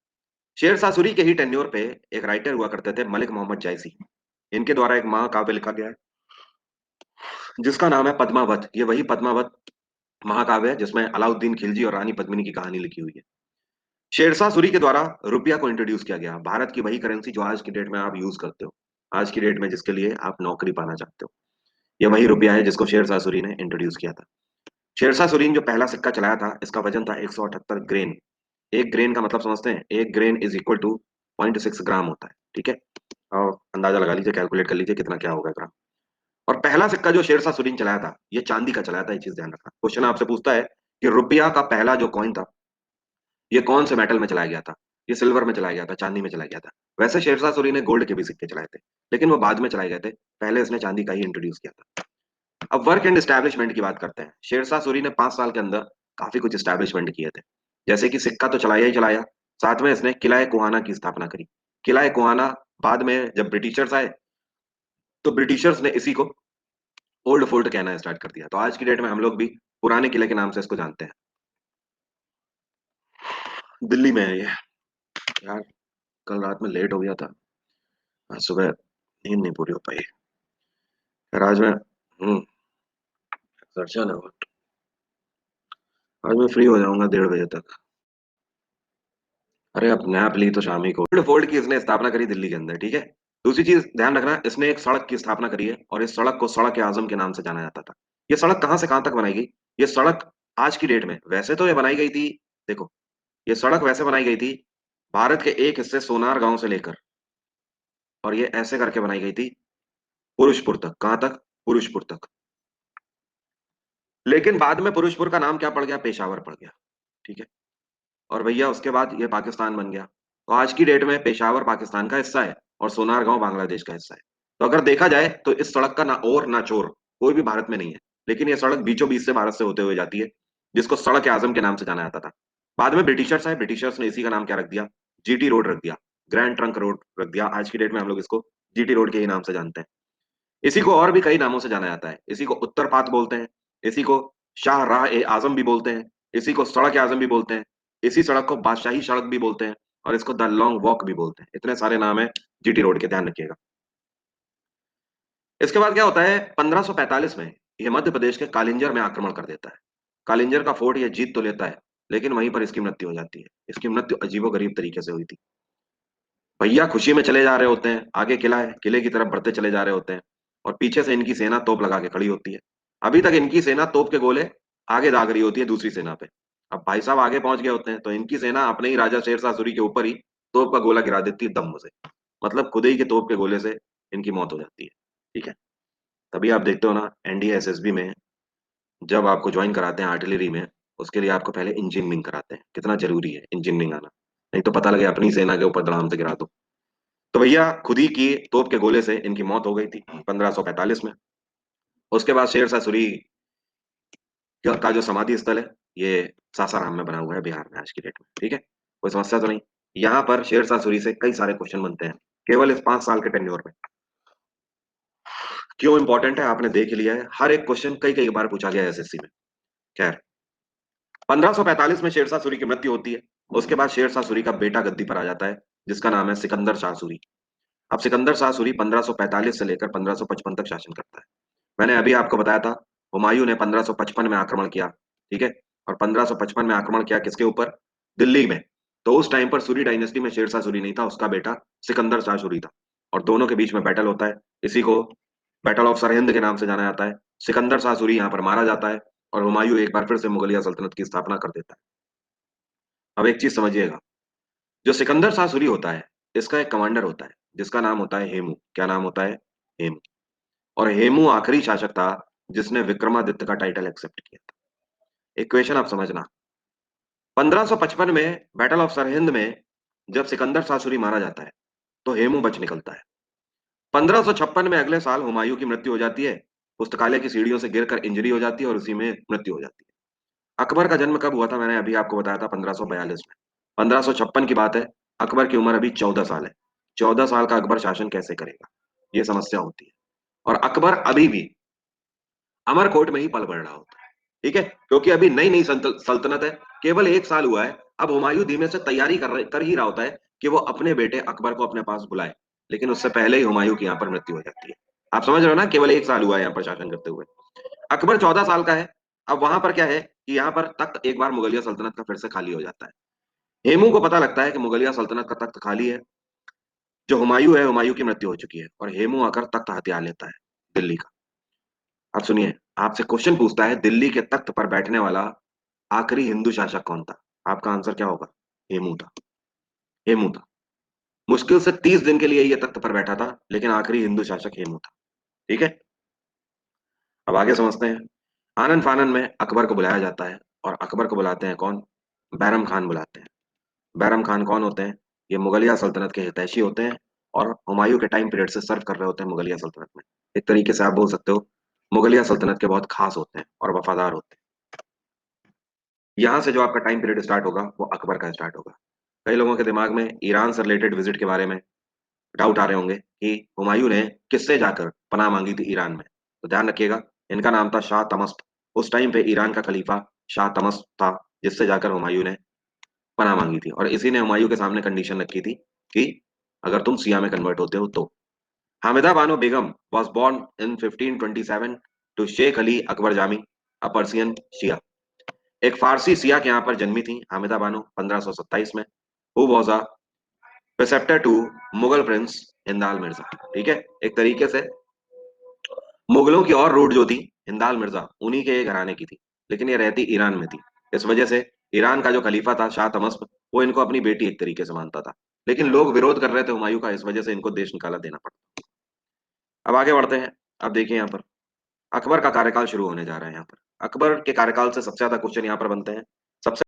शेर शाह सूरी के ही टेन्योर पे एक राइटर हुआ करते थे मलिक मोहम्मद जायसी। इनके द्वारा एक महाकाव्य लिखा गया है जिसका नाम है पद्मावत। ये वही पद्मावत महाकाव्य है जिसमें अलाउद्दीन खिलजी और रानी पद्मिनी की कहानी लिखी हुई है। शेरशाह सूरी के द्वारा रुपया को इंट्रोड्यूस किया गया, भारत की वही करेंसी जो आज की डेट में आप यूज करते हो, आज की डेट में जिसके लिए आप नौकरी पाना चाहते हो। ये वही रुपया है जिसको शेरशाह सूरी ने इंट्रोड्यूस किया था। शेरशाह सूरी ने जो पहला सिक्का चलाया था, इसका वजन था 178 ग्रेन। एक ग्रेन का मतलब समझते हैं? एक ग्रेन इज इक्वल टू 0.6 ग्राम होता है। ठीक है, और अंदाजा लगा लीजिए, कैलकुलेट कर लीजिए कितना क्या होगा ग्राम। और पहला सिक्का जो शेरशाह सूरी ने चलाया था, ये चांदी का चलाया था। ये चीज ध्यान रखना, क्वेश्चन आपसे पूछता है कि रुपया का पहला जो कॉइन था, ये कौन से मेटल में चलाया गया था? ये सिल्वर में चलाया गया था, चांदी में चलाया गया था। वैसे शेरशाह सूरी ने गोल्ड के भी सिक्के चलाए थे, लेकिन वो बाद में चलाए गए थे। पहले इसने चांदी का ही इंट्रोड्यूस किया था। अब वर्क एंड एस्टैब्लिशमेंट की बात करते हैं। शेरशाह सूरी ने 5 साल के अंदर काफी कुछ एस्टैब्लिशमेंट किए थे। जैसे कि सिक्का तो चलाया ही चलाया, साथ में इसने किला कुहाना की स्थापना करी। किला कुहाना बाद में जब ब्रिटिशर्स आए, तो ब्रिटिशर्स ने इसी को ओल्ड फोर्ट कहना स्टार्ट कर दिया। तो आज की डेट में हम लोग भी पुराने किले के नाम से इसको जानते हैं। दिल्ली में है ये। यार, कल रात में लेट हो गया था, आज सुबह नींद नहीं पूरी हो पाई। फिर आज मैं दर्शन है, आज मैं फ्री हो जाऊंगा 1:30 बजे तक। अरे अब नैप ली तो शाम ही को। ओल्ड फोर्ट की इसने स्थापना करी दिल्ली के अंदर, ठीक है। दूसरी चीज ध्यान रखना, इसने एक सड़क की स्थापना करी है, और इस सड़क को सड़क ए आजम के नाम से जाना जाता था। ये सड़क कहाँ से कहाँ तक बनाई गई? ये सड़क आज की डेट में, वैसे तो ये बनाई गई थी, देखो, ये सड़क वैसे बनाई गई थी भारत के एक हिस्से सोनार गांव से लेकर, और ये ऐसे करके बनाई गई थी पुरुषपुर तक। कहाँ तक? पुरुषपुर तक। लेकिन बाद में पुरुषपुर का नाम क्या पड़ गया? पेशावर पड़ गया, ठीक है। और भैया उसके बाद ये पाकिस्तान बन गया। तो आज की डेट में पेशावर पाकिस्तान का हिस्सा है, और सोनार गांव बांग्लादेश का हिस्सा है। तो अगर देखा जाए तो इस सड़क का ना और ना चोर कोई भी भारत में नहीं है, लेकिन ये सड़क बीचों बीच से भारत से होते हुए जाती है, जिसको सड़क आजम के नाम से जाना जाता था। बाद में ब्रिटिशर्स आए, ब्रिटिशर्स ने इसी का नाम क्या रख दिया? जीटी रोड रख दिया, ग्रैंड ट्रंक रोड रख दिया। आज की डेट में हम लोग इसको जीटी रोड के ही नाम से जानते हैं। इसी को और भी कई नामों से जाना जाता है। इसी को उत्तरपात बोलते हैं, इसी को शाह राह ए आजम भी बोलते हैं, इसी को सड़क आजम भी बोलते हैं, इसी सड़क को बादशाही सड़क भी बोलते हैं, और इसको द लॉन्ग वॉक भी बोलते हैं। इतने सारे नाम है जीटी रोड के, ध्यान रखिएगा। इसके बाद क्या होता है? 1545 में यह मध्य प्रदेश के कालिंजर में आक्रमण कर देता है। कालिंजर का फोर्ट यह जीत तो लेता है, लेकिन वहीं पर इसकी मृत्यु हो जाती है। इसकी मृत्यु अजीबोगरीब तरीके से हुई थी। भैया खुशी में चले जा रहे होते हैं, आगे किला है, किले की तरफ बढ़ते चले जा रहे होते हैं, और पीछे से इनकी सेना तोप लगा के खड़ी होती है। अभी तक इनकी सेना तोप के गोले आगे दाग रही होती है दूसरी सेना पे। अब भाई साहब आगे पहुंच गए होते हैं, तो इनकी सेना अपने ही राजा शेरशाह सूरी के ऊपर ही तोप का गोला गिरा देती है दम से। मतलब खुद ही के तोप के गोले से इनकी मौत हो जाती है, ठीक है। तभी आप देखते हो ना, एनडीए एसएसबी में जब आपको ज्वाइन कराते हैं आर्टिलरी में, उसके लिए आपको पहले इंजीनियरिंग कराते हैं। कितना जरूरी है इंजीनियरिंग आना, नहीं तो पता लगे अपनी सेना के ऊपर धड़ाम से गिरा दो। तो भैया खुद ही की तोप के गोले से इनकी मौत हो गई थी 1545 में। उसके बाद शेरशाह सूरी का जो समाधि स्थल है, ये सासाराम में बना हुआ है, बिहार में आज की डेट में, ठीक है। कोई समस्या तो नहीं। यहाँ पर शेरशाह सूरी से कई सारे क्वेश्चन बनते हैं केवल इस 5 साल के टेन्योर में। क्यों इंपॉर्टेंट है आपने देख लिया है, हर एक क्वेश्चन कई कई बार पूछा गया है एसएससी में। खैर, 1545 में शेरशाह सूरी की मृत्यु होती है। उसके बाद शेरशाह सूरी का बेटा गद्दी पर आ जाता है, जिसका नाम है सिकंदर शाह सूरी। अब सिकंदर शाह सूरी 1545 से लेकर 1555 तक शासन करता है। मैंने अभी आपको बताया था, हुमायूं ने 1555 में आक्रमण किया, ठीक है। और 1555 में आक्रमण किया किसके ऊपर? दिल्ली में। तो उस टाइम पर सूरी डायनेस्टी में शेरशाह सूरी नहीं था, उसका बेटा सिकंदर शाह सूरी था। और दोनों के बीच में बैटल होता है, इसी को बैटल ऑफ सरहिंद के नाम से जाना जाता है। सिकंदर शाह सूरी यहाँ पर मारा जाता है, और हुमायूं एक बार फिर से मुगलिया सल्तनत की स्थापना कर देता है। अब एक चीज समझिएगा, जो सिकंदर शाह सूरी होता है, इसका एक कमांडर होता है जिसका नाम होता है हेमू। क्या नाम होता है? हेमू। और हेमू आखिरी शासक था जिसने विक्रमादित्य का टाइटल एक्सेप्ट किया था। इक्वेशन आप समझना, 1555 में बैटल ऑफ सरहिंद में जब सिकंदर शाह सूरी मारा जाता है, तो हेमू बच निकलता है। 1556 में अगले साल हुमायूं की मृत्यु हो जाती है, पुस्तकालय की सीढ़ियों से गिरकर इंजरी हो जाती है, और उसी में मृत्यु हो जाती है। अकबर का जन्म कब हुआ था? मैंने अभी आपको बताया था 1542 में। 1556 की बात है, अकबर की उम्र अभी 14 साल है। 14 साल का अकबर शासन कैसे करेगा? ये समस्या होती है। और अकबर अभी भी अमरकोट में ही पल बढ़ रहा होता है, ठीक है, क्योंकि अभी नई नई सल्तनत है, केवल 1 साल हुआ है। अब हुमायूं धीमे से तैयारी कर ही रहा होता है कि वो अपने बेटे अकबर को अपने पास बुलाए, लेकिन उससे पहले ही हुमायूं की यहाँ पर मृत्यु हो जाती है। आप समझ रहे हो ना, केवल 1 साल हुआ है यहाँ पर शासन करते हुए। अकबर 14 साल का है। अब वहां पर क्या है कि यहाँ पर तख्त एक बार मुगलिया सल्तनत का फिर से खाली हो जाता है। हेमू को पता लगता है कि मुगलिया सल्तनत का तख्त खाली है, जो हुमायूं है, हुमायूं की मृत्यु हो चुकी है, और हेमू आकर तख्त हथिया लेता है दिल्ली का। अब सुनिए, आपसे क्वेश्चन पूछता है दिल्ली के तख्त पर बैठने वाला आखिरी हिंदू शासक कौन था? आपका आंसर क्या होगा? हेमू था। हेमू था। मुश्किल से 30 दिन के लिए ये तख्त पर बैठा था, लेकिन आखिरी हिंदू शासक हेमू था, ठीक है। अब आगे समझते हैं। आनन फानन में अकबर को बुलाया जाता है, और अकबर को बुलाते हैं कौन? बैरम खान बुलाते हैं। बैरम खान कौन होते हैं? ये मुगलिया सल्तनत के हितैषी होते हैं और हुमायूं के टाइम पीरियड से सर्व कर रहे होते हैं मुगलिया सल्तनत में। एक तरीके से आप बोल सकते हो मुगलिया सल्तनत के बहुत खास होते हैं और वफादार होते हैं। यहाँ से जो आपका टाइम पीरियड स्टार्ट होगा वो अकबर का स्टार्ट होगा। कई लोगों के दिमाग में ईरान से रिलेटेड विजिट के बारे में डाउट आ रहे होंगे कि हुमायूं ने किससे जाकर पनाह मांगी थी ईरान में। तो ध्यान रखिएगा, इनका नाम था शाह तमस्त। उस टाइम पे ईरान का खलीफा शाह तमस्त था, जिससे जाकर हुमायूं ने पनाह मांगी थी, और इसी ने हुमायूं के सामने कंडीशन रखी थी कि अगर तुम शिया में कन्वर्ट होते हो तो। Hamida Banu Begum was born in 1527 to Sheikh Ali Akbar Jami, a Persian Shia. एक फारसी सिया के यहाँ पर जन्मी थी हामिदा बानो 1527 में। Who was a preceptor to Mughal prince Hindal Mirza. ठीक है, एक तरीके से मुगलों की और रूट जो थी हिंदाल मिर्जा उन्हीं के घराने की थी, लेकिन ये रहती ईरान में थी। इस वजह से ईरान का जो खलीफा था शाह तमस्प, वो इनको अपनी बेटी एक तरीके से मानता था, लेकिन लोग विरोध कर रहे थे हुमायूं का, इस वजह से इनको देश निकाला देना पड़ा। अब आगे बढ़ते हैं। अब देखिए यहाँ पर अकबर का कार्यकाल शुरू होने जा रहा है। यहाँ पर अकबर के कार्यकाल से सबसे ज्यादा क्वेश्चन यहाँ पर बनते हैं। सबसे